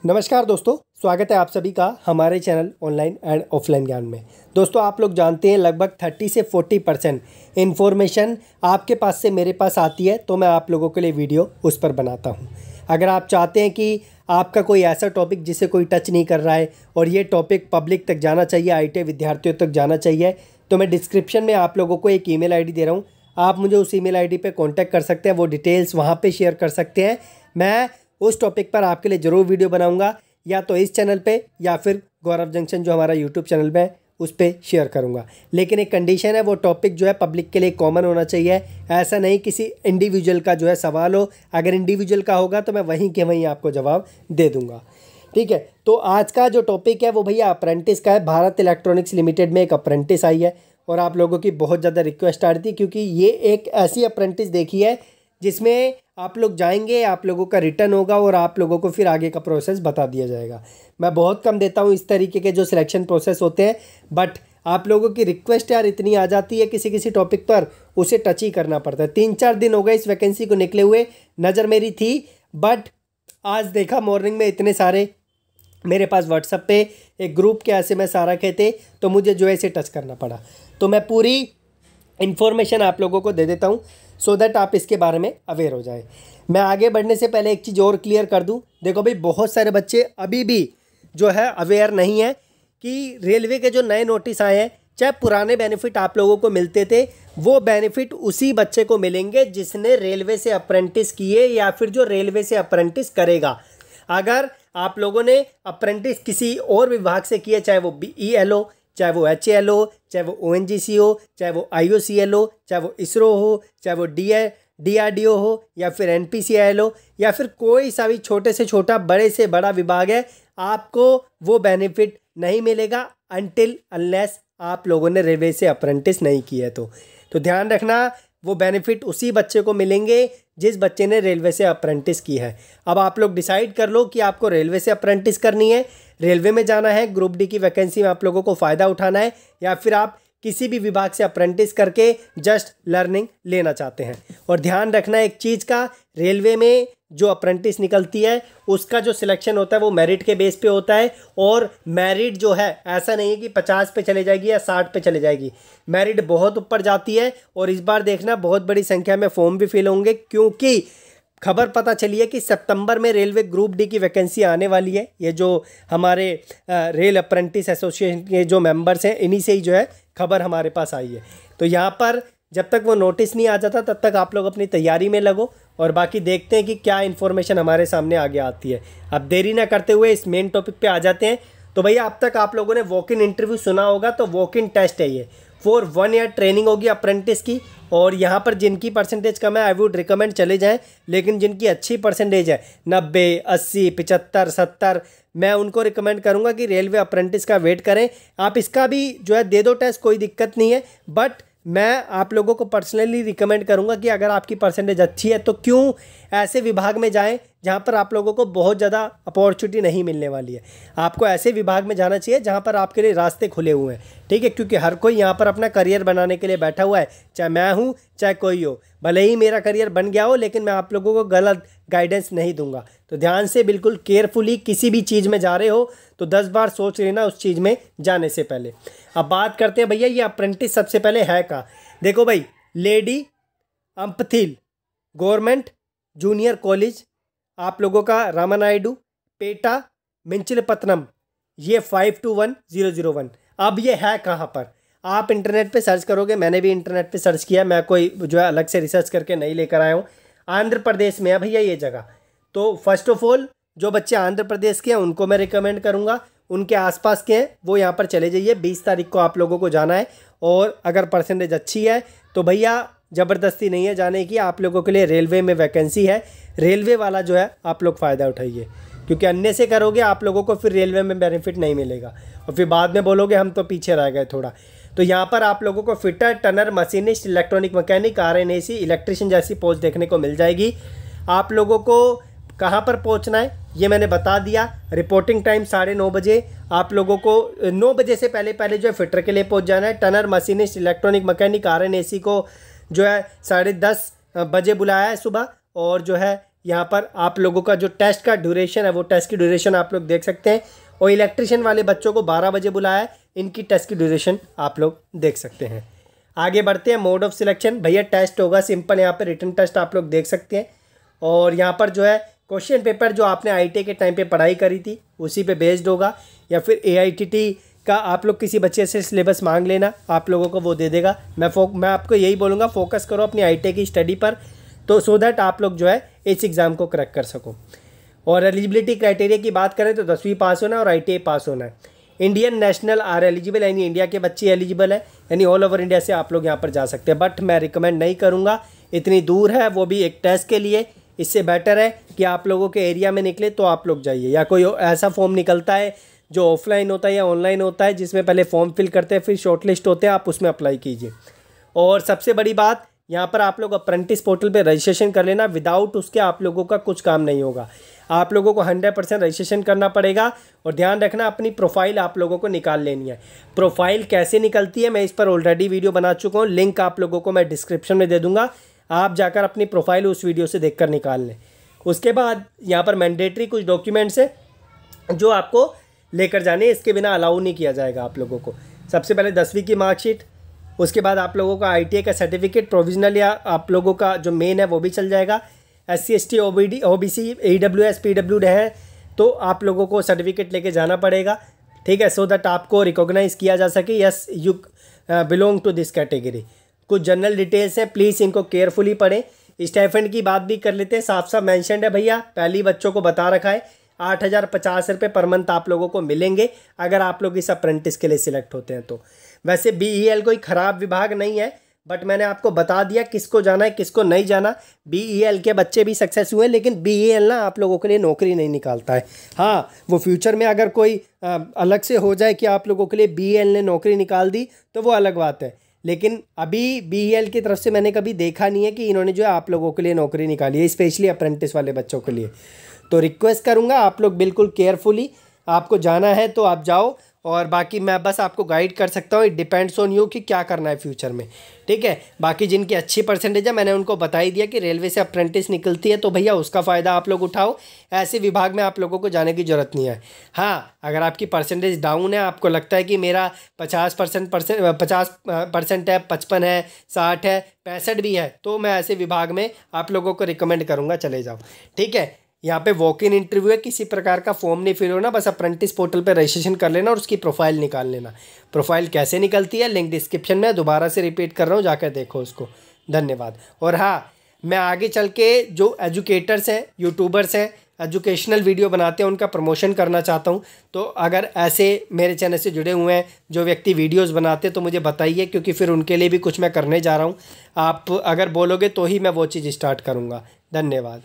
नमस्कार दोस्तों, स्वागत है आप सभी का हमारे चैनल ऑनलाइन एंड ऑफलाइन ज्ञान में। दोस्तों, आप लोग जानते हैं लगभग 30 से 40% इन्फॉर्मेशन आपके पास से मेरे पास आती है, तो मैं आप लोगों के लिए वीडियो उस पर बनाता हूं। अगर आप चाहते हैं कि आपका कोई ऐसा टॉपिक जिसे कोई टच नहीं कर रहा है और ये टॉपिक पब्लिक तक जाना चाहिए, IIT विद्यार्थियों तक जाना चाहिए, तो मैं डिस्क्रिप्शन में आप लोगों को एक ईमेल ID दे रहा हूँ। आप मुझे उस ईमेल ID पे कांटेक्ट कर सकते हैं, वो डिटेल्स वहाँ पे शेयर कर सकते हैं। मैं उस टॉपिक पर आपके लिए ज़रूर वीडियो बनाऊंगा, या तो इस चैनल पे या फिर गौरव जंक्शन जो हमारा यूट्यूब चैनल पे है उस पर शेयर करूंगा। लेकिन एक कंडीशन है, वो टॉपिक जो है पब्लिक के लिए कॉमन होना चाहिए। ऐसा नहीं किसी इंडिविजुअल का जो है सवाल हो, अगर इंडिविजुअल का होगा तो मैं वहीं के वहीं आपको जवाब दे दूंगा। ठीक है, तो आज का जो टॉपिक है वो भैया अप्रेंटिस का है। भारत इलेक्ट्रॉनिक्स लिमिटेड में एक अप्रेंटिस आई है और आप लोगों की बहुत ज़्यादा रिक्वेस्ट आ रही थी, क्योंकि ये एक ऐसी अप्रेंटिस देखी है जिसमें आप लोग जाएंगे, आप लोगों का रिटर्न होगा और आप लोगों को फिर आगे का प्रोसेस बता दिया जाएगा। मैं बहुत कम देता हूँ इस तरीके के जो सिलेक्शन प्रोसेस होते हैं, बट आप लोगों की रिक्वेस्ट यार इतनी आ जाती है किसी किसी टॉपिक पर, उसे टच ही करना पड़ता है। 3-4 दिन हो गए इस वैकेंसी को निकले हुए, नज़र मेरी थी, बट आज देखा मॉर्निंग में इतने सारे मेरे पास व्हाट्सएप पे एक ग्रुप के SMS आ रखे थे, तो मुझे जो है इसे टच करना पड़ा। तो मैं पूरी इन्फॉर्मेशन आप लोगों को दे देता हूँ सो दैट आप इसके बारे में अवेयर हो जाएं। मैं आगे बढ़ने से पहले एक चीज़ और क्लियर कर दूं। देखो भाई, बहुत सारे बच्चे अभी भी जो है अवेयर नहीं है कि रेलवे के जो नए नोटिस आए हैं, चाहे पुराने बेनिफिट आप लोगों को मिलते थे, वो बेनिफिट उसी बच्चे को मिलेंगे जिसने रेलवे से अप्रेंटिस किए या फिर जो रेलवे से अप्रेंटिस करेगा। अगर आप लोगों ने अप्रेंटिस किसी और विभाग से किए, चाहे वो BEL हो, चाहे वो HAL हो, चाहे वो ONGC हो, चाहे वो IOCL हो, चाहे वो ISRO हो, चाहे वो DRDO हो, या फिर NPCIL हो, या फिर कोई सा भी छोटे से छोटा बड़े से बड़ा विभाग है, आपको वो बेनिफिट नहीं मिलेगा अनटिल अनलेस आप लोगों ने रेलवे से अप्रेंटिस नहीं किया है। तो ध्यान रखना, वो बेनिफिट उसी बच्चे को मिलेंगे जिस बच्चे ने रेलवे से अप्रेंटिस की है। अब आप लोग डिसाइड कर लो कि आपको रेलवे से अप्रेंटिस करनी है, रेलवे में जाना है, ग्रुप D की वैकेंसी में आप लोगों को फ़ायदा उठाना है, या फिर आप किसी भी विभाग से अप्रेंटिस करके जस्ट लर्निंग लेना चाहते हैं। और ध्यान रखना एक चीज़ का, रेलवे में जो अप्रेंटिस निकलती है उसका जो सिलेक्शन होता है वो मेरिट के बेस पे होता है। और मेरिट जो है ऐसा नहीं है कि 50 पे चले जाएगी या 60 पे चले जाएगी, मेरिट बहुत ऊपर जाती है। और इस बार देखना बहुत बड़ी संख्या में फॉर्म भी फिल होंगे, क्योंकि खबर पता चली है कि सितंबर में रेलवे ग्रुप D की वैकेंसी आने वाली है। ये जो हमारे रेल अप्रेंटिस एसोसिएशन के जो मेंबर्स हैं, इन्हीं से ही जो है खबर हमारे पास आई है। तो यहाँ पर जब तक वो नोटिस नहीं आ जाता तब तक आप लोग अपनी तैयारी में लगो, और बाकी देखते हैं कि क्या इन्फॉर्मेशन हमारे सामने आगे आती है। अब देरी ना करते हुए इस मेन टॉपिक पे आ जाते हैं। तो भैया, अब तक आप लोगों ने वॉक इन इंटरव्यू सुना होगा, तो वॉक इन टेस्ट है ये, फॉर 1 ईयर ट्रेनिंग होगी अप्रेंटिस की। और यहाँ पर जिनकी परसेंटेज कम है, आई वुड रिकमेंड चले जाएं, लेकिन जिनकी अच्छी परसेंटेज है 90, 80, 75, 70, मैं उनको रिकमेंड करूँगा कि रेलवे अप्रेंटिस का वेट करें। आप इसका भी जो है दे दो टेस्ट, कोई दिक्कत नहीं है, बट मैं आप लोगों को पर्सनली रिकमेंड करूंगा कि अगर आपकी परसेंटेज अच्छी है तो क्यों ऐसे विभाग में जाएं जहां पर आप लोगों को बहुत ज़्यादा अपॉर्चुनिटी नहीं मिलने वाली है। आपको ऐसे विभाग में जाना चाहिए जहां पर आपके लिए रास्ते खुले हुए हैं। ठीक है, क्योंकि हर कोई यहां पर अपना करियर बनाने के लिए बैठा हुआ है, चाहे मैं हूं चाहे कोई हो। भले ही मेरा करियर बन गया हो, लेकिन मैं आप लोगों को गलत गाइडेंस नहीं दूंगा। तो ध्यान से, बिल्कुल केयरफुली किसी भी चीज़ में जा रहे हो तो 10 बार सोच लेना उस चीज़ में जाने से पहले। अब बात करते हैं भैया, ये अप्रेंटिस सबसे पहले है कहाँ। देखो भाई, लेडी अम्पथिल गवर्नमेंट जूनियर कॉलेज आप लोगों का रामानायडू, पेटा, मिंचलपत्तनम, ये 521001। अब ये है कहाँ पर, आप इंटरनेट पे सर्च करोगे, मैंने भी इंटरनेट पे सर्च किया, मैं कोई जो है अलग से रिसर्च करके नहीं लेकर आया हूँ। आंध्र प्रदेश में है भैया ये जगह। तो फर्स्ट ऑफ ऑल जो बच्चे आंध्र प्रदेश के हैं उनको मैं रिकमेंड करूँगा, उनके आसपास के हैं वो यहाँ पर चले जाइए। 20 तारीख को आप लोगों को जाना है, और अगर परसेंटेज अच्छी है तो भैया ज़बरदस्ती नहीं है जाने की, आप लोगों के लिए रेलवे में वैकेंसी है, रेलवे वाला जो है आप लोग फ़ायदा उठाइए। क्योंकि अन्य से करोगे आप लोगों को फिर रेलवे में बेनिफिट नहीं मिलेगा, और फिर बाद में बोलोगे हम तो पीछे रह गए थोड़ा। तो यहाँ पर आप लोगों को fitter, turner, machinist, electronic mechanic, RNAC, electrician जैसी पोस्ट देखने को मिल जाएगी। आप लोगों को कहाँ पर पहुँचना है ये मैंने बता दिया। रिपोर्टिंग टाइम 9:30 बजे, आप लोगों को 9 बजे से पहले जो है फिटर के लिए पहुँच जाना है। टनर, मशीनिस्ट, इलेक्ट्रॉनिक मैकेनिक, RNAC को जो है 10:30 बजे बुलाया है सुबह, और जो है यहाँ पर आप लोगों का जो टेस्ट का ड्यूरेशन है वो टेस्ट की ड्यूरेशन आप लोग देख सकते हैं। और इलेक्ट्रिशियन वाले बच्चों को 12 बजे बुलाया है, इनकी टेस्ट की ड्यूरेशन आप लोग देख सकते हैं। आगे बढ़ते हैं। मोड ऑफ सिलेक्शन, भैया टेस्ट होगा सिंपल, यहाँ पर रिटन टेस्ट आप लोग देख सकते हैं। और यहाँ पर जो है क्वेश्चन पेपर जो आपने IIT के टाइम पे पढ़ाई करी थी उसी पे बेस्ड होगा, या फिर AITT का आप लोग किसी बच्चे से सिलेबस मांग लेना, आप लोगों को वो दे देगा। मैं आपको यही बोलूँगा, फोकस करो अपनी IIT की स्टडी पर, तो सो दैट आप लोग जो है इस एग्ज़ाम को क्रैक कर सको। और एलिजिबिलिटी क्राइटेरिया की बात करें तो 10वीं पास होना और IIT पास होना है। इंडियन नेशनल आर एलिजिबल, यानी इंडिया के बच्चे एलिजिबल है, यानी ऑल ओवर इंडिया से आप लोग यहाँ पर जा सकते हैं। बट मैं रिकमेंड नहीं करूँगा, इतनी दूर है, वो भी एक टेस्ट के लिए। इससे बेटर है कि आप लोगों के एरिया में निकले तो आप लोग जाइए, या कोई ऐसा फॉर्म निकलता है जो ऑफलाइन होता है या ऑनलाइन होता है, जिसमें पहले फॉर्म फिल करते हैं फिर शॉर्टलिस्ट होते हैं, आप उसमें अप्लाई कीजिए। और सबसे बड़ी बात, यहाँ पर आप लोग अप्रेंटिस पोर्टल पे रजिस्ट्रेशन कर लेना, विदाउट उसके आप लोगों का कुछ काम नहीं होगा। आप लोगों को 100% रजिस्ट्रेशन करना पड़ेगा। और ध्यान रखना, अपनी प्रोफाइल आप लोगों को निकाल लेनी है। प्रोफाइल कैसे निकलती है मैं इस पर ऑलरेडी वीडियो बना चुका हूँ, लिंक आप लोगों को मैं डिस्क्रिप्शन में दे दूँगा, आप जाकर अपनी प्रोफाइल उस वीडियो से देखकर निकाल लें। उसके बाद यहाँ पर मैंडेटरी कुछ डॉक्यूमेंट्स है जो आपको लेकर जाने, इसके बिना अलाउ नहीं किया जाएगा आप लोगों को। सबसे पहले 10वीं की मार्कशीट, उसके बाद आप लोगों का ITA का सर्टिफिकेट प्रोविजनल, या आप लोगों का जो मेन है वो भी चल जाएगा। SC ST OBC EWS PWD है तो आप लोगों को सर्टिफिकेट लेके जाना पड़ेगा, ठीक है, सो दैट आपको रिकॉग्नाइज़ किया जा सके, yes you belong to this category. कुछ जनरल डिटेल्स हैं, प्लीज़ इनको केयरफुली पढ़ें। स्टाइपेंड की बात भी कर लेते हैं, साफ साफ मेंशन्ड है भैया, पहले ही बच्चों को बता रखा है 8,050 रुपये पर मंथ आप लोगों को मिलेंगे अगर आप लोग इस अप्रेंटिस के लिए सिलेक्ट होते हैं तो। वैसे BEL कोई ख़राब विभाग नहीं है, बट मैंने आपको बता दिया किसको जाना है किसको नहीं जाना। BEL के बच्चे भी सक्सेस हुए, लेकिन BEL ना आप लोगों के लिए नौकरी नहीं निकालता है। हाँ, वो फ्यूचर में अगर कोई अलग से हो जाए कि आप लोगों के लिए BEL ने नौकरी निकाल दी तो वो अलग बात है, लेकिन अभी BEL की तरफ से मैंने कभी देखा नहीं है कि इन्होंने जो है आप लोगों के लिए नौकरी निकाली है, स्पेशली अप्रेंटिस वाले बच्चों के लिए। तो रिक्वेस्ट करूँगा आप लोग बिल्कुल केयरफुली, आपको जाना है तो आप जाओ, और बाकी मैं बस आपको गाइड कर सकता हूँ, इट डिपेंड्स ऑन यू कि क्या करना है फ्यूचर में, ठीक है। बाकी जिनकी अच्छी परसेंटेज है मैंने उनको बता ही दिया कि रेलवे से अप्रेंटिस निकलती है, तो भैया उसका फ़ायदा आप लोग उठाओ, ऐसे विभाग में आप लोगों को जाने की ज़रूरत नहीं है। हाँ, अगर आपकी परसेंटेज डाउन है, आपको लगता है कि मेरा 50% है, 55 है, 60 है, 65 भी है, तो मैं ऐसे विभाग में आप लोगों को रिकमेंड करूँगा चले जाओ, ठीक है। यहाँ पे वॉक इन इंटरव्यू है, किसी प्रकार का फॉर्म नहीं फिल होना, बस अप्रेंटिस पोर्टल पे रजिस्ट्रेशन कर लेना और उसकी प्रोफाइल निकाल लेना। प्रोफाइल कैसे निकलती है लिंक डिस्क्रिप्शन में, दोबारा से रिपीट कर रहा हूँ, जाकर देखो उसको। धन्यवाद। और हाँ, मैं आगे चल के जो एजुकेटर्स हैं, यूट्यूबर्स हैं, एजुकेशनल वीडियो बनाते हैं, उनका प्रमोशन करना चाहता हूँ। तो अगर ऐसे मेरे चैनल से जुड़े हुए हैं जो व्यक्ति वीडियोस बनाते हैं तो मुझे बताइए, क्योंकि फिर उनके लिए भी कुछ मैं करने जा रहा हूँ। आप अगर बोलोगे तो ही मैं वो चीज़ स्टार्ट करूँगा। धन्यवाद।